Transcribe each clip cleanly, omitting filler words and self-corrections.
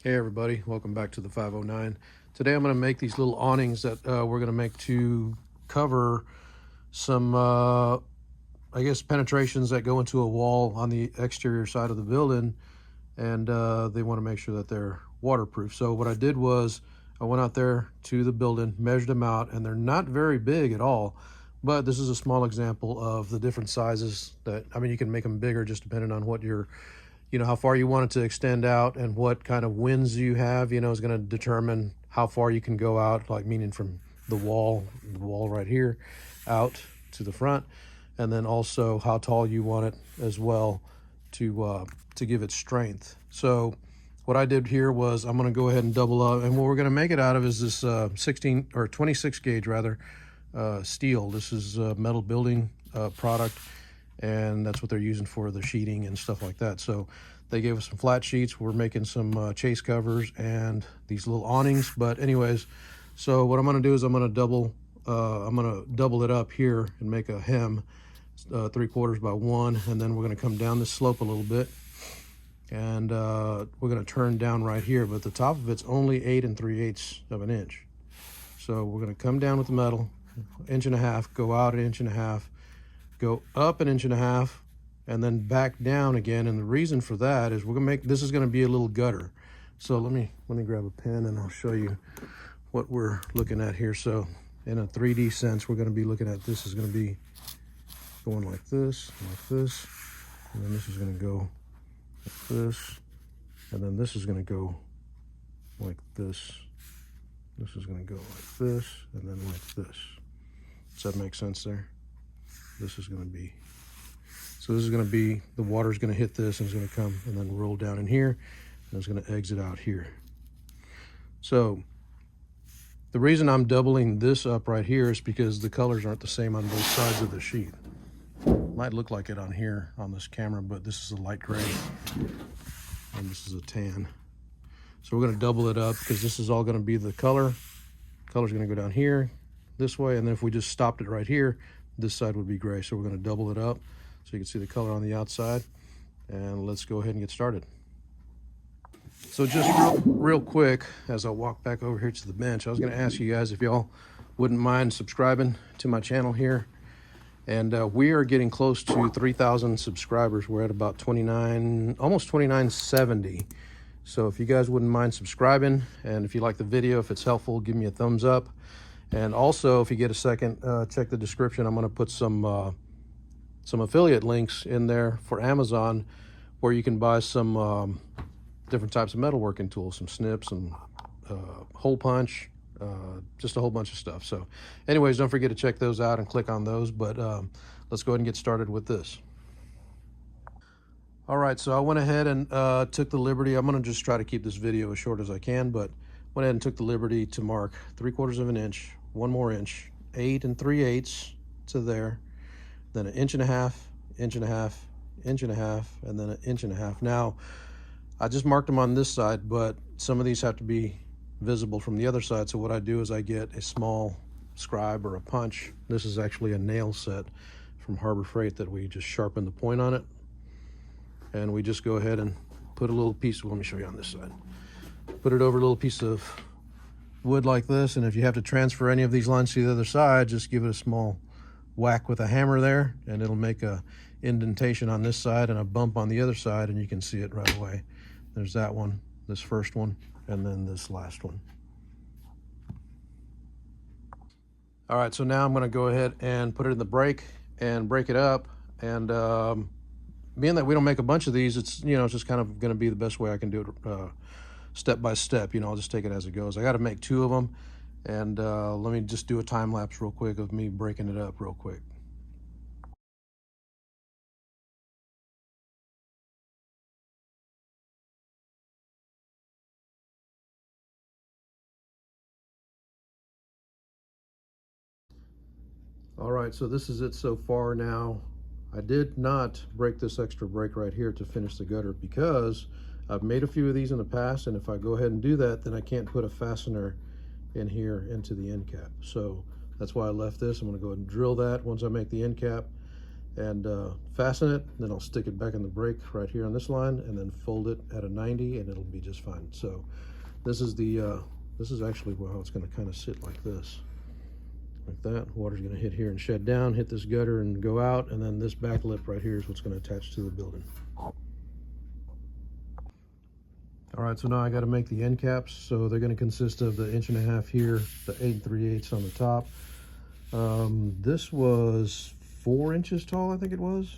Hey everybody, welcome back to the 509. Today I'm going to make these little awnings that we're going to make to cover some, I guess, penetrations that go into a wall on the exterior side of the building, and they want to make sure that they're waterproof. So what I did was I went out there to the building, measured them out, and they're not very big at all, but this is a small example of the different sizes that, I mean, you can make them bigger just depending on what you're, how far you want it to extend out and what kind of winds you have, is going to determine how far you can go out, like meaning from the wall right here out to the front, and then also how tall you want it as well to give it strength. So what I did here was I'm going to go ahead and double up, and what we're going to make it out of is this 16 or 26 gauge rather steel. This is a metal building product, and that's what they're using for the sheeting and stuff like that. So they gave us some flat sheets. We're making some chase covers and these little awnings. But anyways, so what I'm going to do is I'm going to double it up here and make a hem 3/4 by 1, and then we're going to come down this slope a little bit, and we're going to turn down right here, but the top of it's only 8 3/8 of an inch. So we're going to come down with the metal 1.5 inches, go out 1.5 inches, go up 1.5 inches, and then back down again. And the reason for that is we're gonna make this is going to be a little gutter. So let me grab a pen and I'll show you what we're looking at here. So in a 3D sense, we're going to be looking at this is going to be going like this, and then this is going to go like this, and then this is going to go like this. This is going to go like this, and then like this. Does that make sense there? This is going to be, so this is going to be, the water's going to hit this and it's going to come and then roll down in here, and it's going to exit out here. So the reason I'm doubling this up right here is because the colors aren't the same on both sides of the sheet. Might look like it on here on this camera, but this is a light gray and this is a tan. So we're going to double it up because this is all going to be the color. Color's going to go down here this way, and then if we just stopped it right here, this side would be gray. So we're going to double it up so you can see the color on the outside, and let's go ahead and get started. So just real quick, as I walk back over here to the bench, I was going to ask you guys if y'all wouldn't mind subscribing to my channel here. And we are getting close to 3,000 subscribers. We're at about 29, almost 2970. So if you guys wouldn't mind subscribing, and if you like the video, if it's helpful, give me a thumbs up. And also, if you get a second, check the description. I'm going to put some affiliate links in there for Amazon, where you can buy some different types of metalworking tools, some snips and hole punch, just a whole bunch of stuff. So anyways, don't forget to check those out and click on those. But let's go ahead and get started with this. All right, so I went ahead and took the liberty. I'm going to just try to keep this video as short as I can, but went ahead and took the liberty to mark 3/4 of an inch, 1 more inch, 8 3/8 to there, then 1.5 inches, 1.5 inches, 1.5 inches, and then 1.5 inches. Now, I just marked them on this side, but some of these have to be visible from the other side. So what I do is I get a small scribe or a punch. This is actually a nail set from Harbor Freight that we just sharpen the point on it. And we just go ahead and put a little piece, let me show you on this side. Put it over a little piece of wood like this, and if you have to transfer any of these lines to the other side, just give it a small whack with a hammer there, and it'll make a indentation on this side and a bump on the other side, and you can see it right away. There's that one, this first one, and then this last one. All right, so now I'm going to go ahead and put it in the brake and break it up, and being that we don't make a bunch of these, it's it's just kind of going to be the best way I can do it, step by step. I'll just take it as it goes. I got to make 2 of them, and let me just do a time lapse real quick of me breaking it up real quick. All right, so this is it so far. Now, I did not break this extra brake right here to finish the gutter because I've made a few of these in the past, and if I go ahead and do that, then I can't put a fastener in here into the end cap. So that's why I left this. I'm going to go ahead and drill that once I make the end cap, and fasten it. Then I'll stick it back in the brake right here on this line, and then fold it at a 90, and it'll be just fine. So this is the this is actually how it's going to kind of sit like this, like that. Water's going to hit here and shed down, hit this gutter and go out, and then this back lip right here is what's going to attach to the building. All right, so now I got to make the end caps. So they're going to consist of the 1.5 inch here, the 8 3/8 on the top. This was 4 inches tall, I think it was.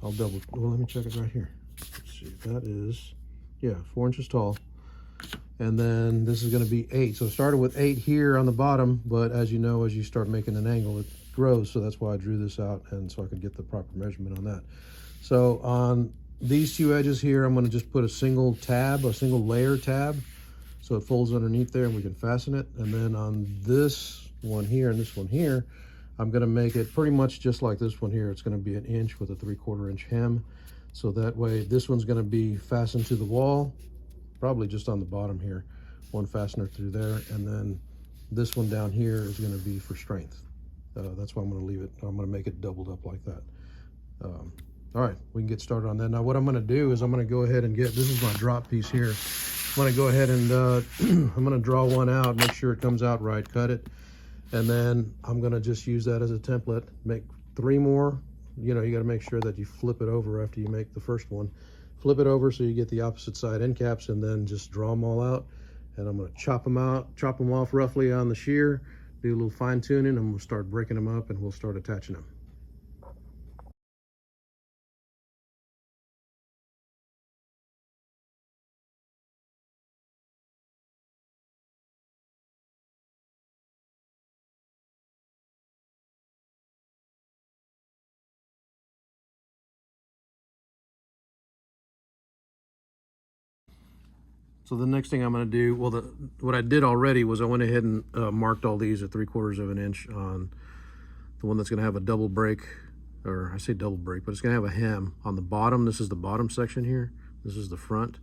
Well, let me check it right here. Let's see, that is, yeah, 4 inches tall. And then this is going to be 8. So it started with 8 here on the bottom, but as you know, as you start making an angle, it grows. So that's why I drew this out, and so I could get the proper measurement on that. So on these two edges here, I'm going to just put a single tab, a single layer tab, so it folds underneath there and we can fasten it. And then on this one here and this one here, I'm going to make it pretty much just like this one here. It's going to be 1 inch with a 3/4 inch hem. So that way this one's going to be fastened to the wall, probably just on the bottom here, one fastener through there, and then this one down here is going to be for strength. That's why I'm going to leave it, I'm going to make it doubled up like that. All right, we can get started on that. Now what I'm going to do is I'm going to go ahead and get, this is my drop piece here. I'm going to go ahead and I'm going to draw one out, make sure it comes out right, cut it, and then I'm going to just use that as a template. Make 3 more. You know, you got to make sure that you flip it over after you make the first one. Flip it over so you get the opposite side end caps, and then just draw them all out. And I'm going to chop them off roughly on the shear, do a little fine tuning, and we'll start breaking them up and we'll start attaching them. So the next thing I'm going to do, well, what I did already was I went ahead and marked all these at 3/4 inch on the one that's going to have a double break, or I say double break, but it's going to have a hem on the bottom. This is the bottom section here. This is the front.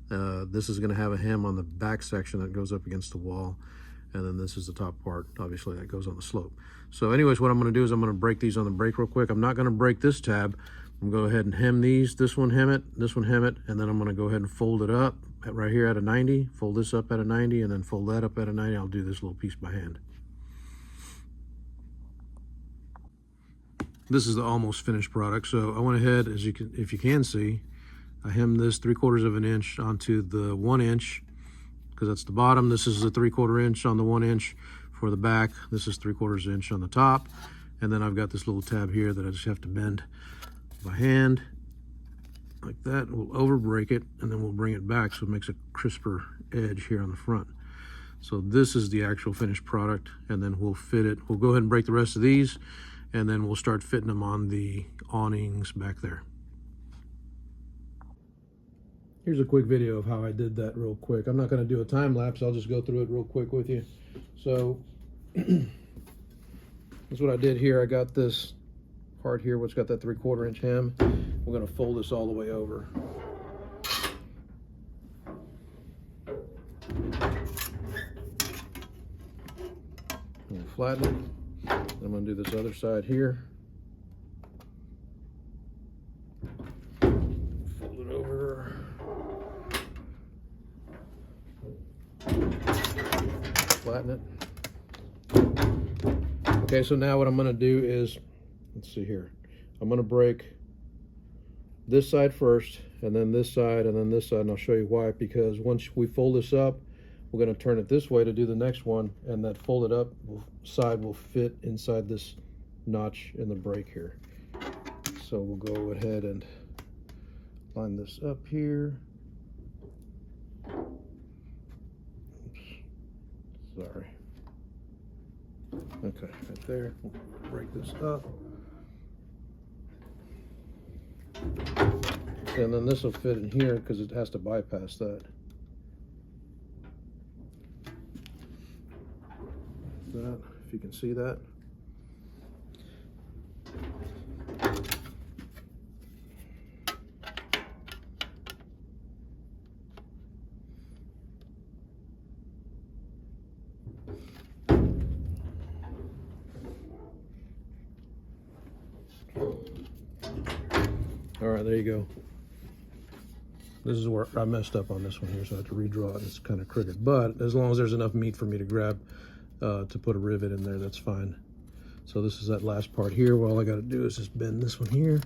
This is going to have a hem on the back section that goes up against the wall. And then this is the top part, obviously, that goes on the slope. So anyways, what I'm going to do is I'm going to break these on the brake real quick. I'm not going to break this tab. I'm going to go ahead and hem these. This one hem it, this one hem it, and then I'm going to go ahead and fold it up right here at a 90, fold this up at a 90, and then fold that up at a 90. I'll do this little piece by hand. This is the almost finished product. So I went ahead, as you can, if you can see, I hemmed this 3/4 inch onto the 1 inch, because that's the bottom. This is the 3/4 inch on the 1 inch for the back. This is 3/4 inch on the top. And then I've got this little tab here that I just have to bend by hand like that. We'll over break it, and then we'll bring it back so it makes a crisper edge here on the front. So this is the actual finished product, and then we'll fit it. We'll go ahead and break the rest of these, and then we'll start fitting them on the awnings back there. Here's a quick video of how I did that real quick. I'm not going to do a time lapse. I'll just go through it real quick with you. So that's what I did here. I got this part here, which got that 3/4 inch hem. We're going to fold this all the way over. I'm going to flatten it. I'm going to do this other side here. Fold it over. Flatten it. Okay, so now what I'm going to do is, let's see here. I'm going to break this side first, and then this side, and then this side, and I'll show you why. Because once we fold this up, we're going to turn it this way to do the next one, and that folded up side will fit inside this notch in the brake here. So we'll go ahead and line this up here. Oops. Sorry. Okay, right there. We'll break this up. And then this will fit in here because it has to bypass that. If you can see that. All right, there you go. This is where I messed up on this one here, so I have to redraw it. It's kind of crooked, but as long as there's enough meat for me to grab to put a rivet in there, that's fine. So this is that last part here. Well, all I got to do is just bend this one here.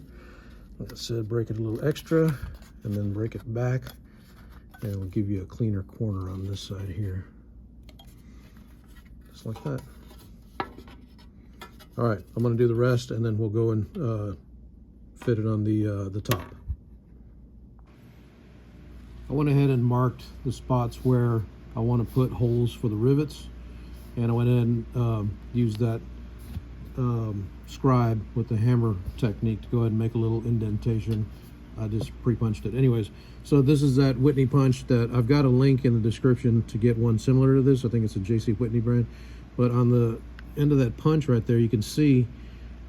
Like I said, break it a little extra, and then break it back, and it'll give you a cleaner corner on this side here. Just like that. All right, I'm going to do the rest, and then we'll go and fit it on the top. I went ahead and marked the spots where I want to put holes for the rivets, and I went ahead and used that scribe with the hammer technique to go ahead and make a little indentation. I just pre-punched it. Anyways, so this is that Whitney punch that I've got a link in the description to get one similar to this. I think it's a JC Whitney brand, but on the end of that punch right there, you can see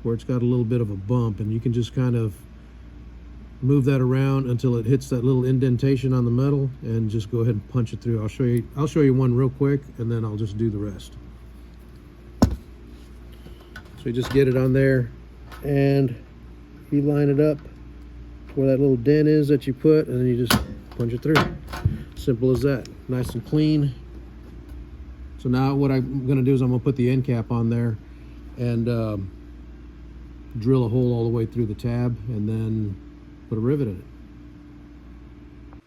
where it's got a little bit of a bump, and you can just kind of move that around until it hits that little indentation on the metal, and just go ahead and punch it through. I'll show you one real quick, and then I'll just do the rest. So you just get it on there, and you line it up where that little dent is that you put, and then you just punch it through. Simple as that. Nice and clean. So now what I'm going to do is I'm going to put the end cap on there and drill a hole all the way through the tab, and then put a rivet in it.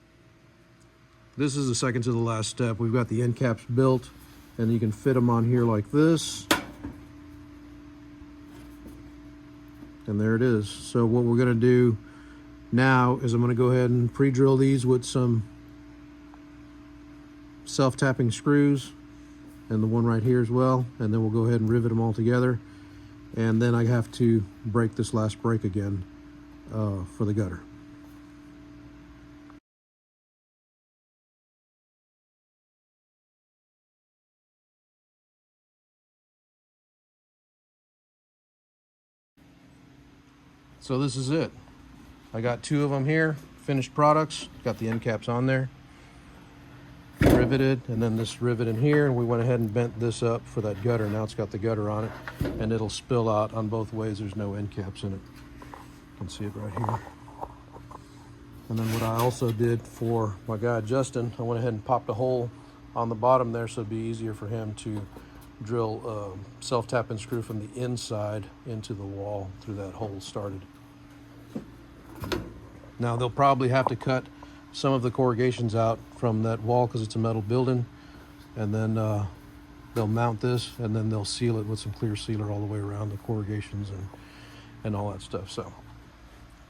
This is the second to the last step. We've got the end caps built, and you can fit them on here like this. And there it is. So what we're going to do now is I'm going to go ahead and pre-drill these with some self-tapping screws, and the one right here as well, and then we'll go ahead and rivet them all together. And then I have to break this last break again for the gutter. So this is it. I got two of them here, finished products. Got the end caps on there, riveted, and then this rivet in here, and we went ahead and bent this up for that gutter. Now it's got the gutter on it, and it'll spill out on both ways. There's no end caps in it. You can see it right here. And then what I also did for my guy Justin, I went ahead and popped a hole on the bottom there so it'd be easier for him to drill self-tapping screw from the inside into the wall through that hole started. Now they'll probably have to cut some of the corrugations out from that wall because it's a metal building, and then they'll mount this, and then they'll seal it with some clear sealer all the way around the corrugations and all that stuff. So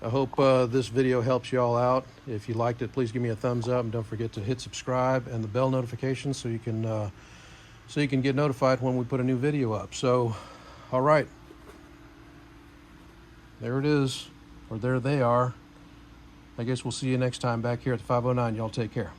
I hope this video helps you all out. If you liked it, please give me a thumbs up, and don't forget to hit subscribe and the bell notification so you can get notified when we put a new video up. So all right, there it is, or there they are. I guess we'll see you next time back here at the 509. Y'all take care.